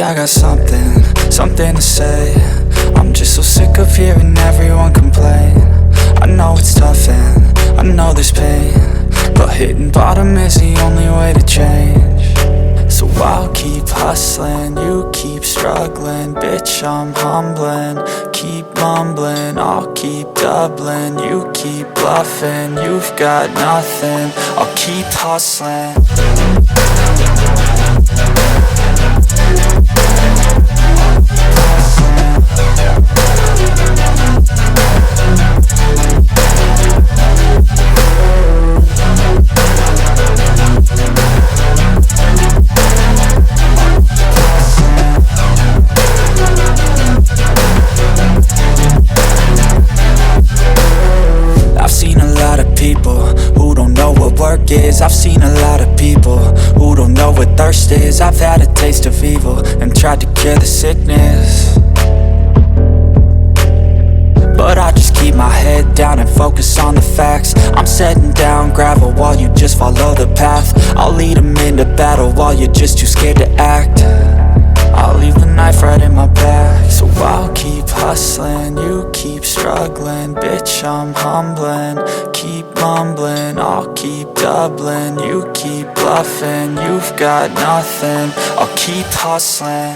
I got something to say. I'm just so sick of hearing everyone complain. I know it's tough and I know there's pain, but hitting bottom is the only way to change. So I'll keep hustling, you keep struggling. Bitch, I'm humbling, keep mumbling. I'll keep doubling, you keep bluffing. You've got nothing, I'll keep hustling. I've seen a lot of people who don't know what thirst is. I've had a taste of evil and tried to cure the sickness, but I just keep my head down and focus on the facts. I'm setting down gravel while you just follow the path. I'll lead them into battle while you're just too scared to act. I'll leave the knife right in my back. So I'll keep hustling, you keep struggling. Bitch, I'm humbling, keep mumbling. I'll keep doubling, you keep bluffing. You've got nothing, I'll keep hustling.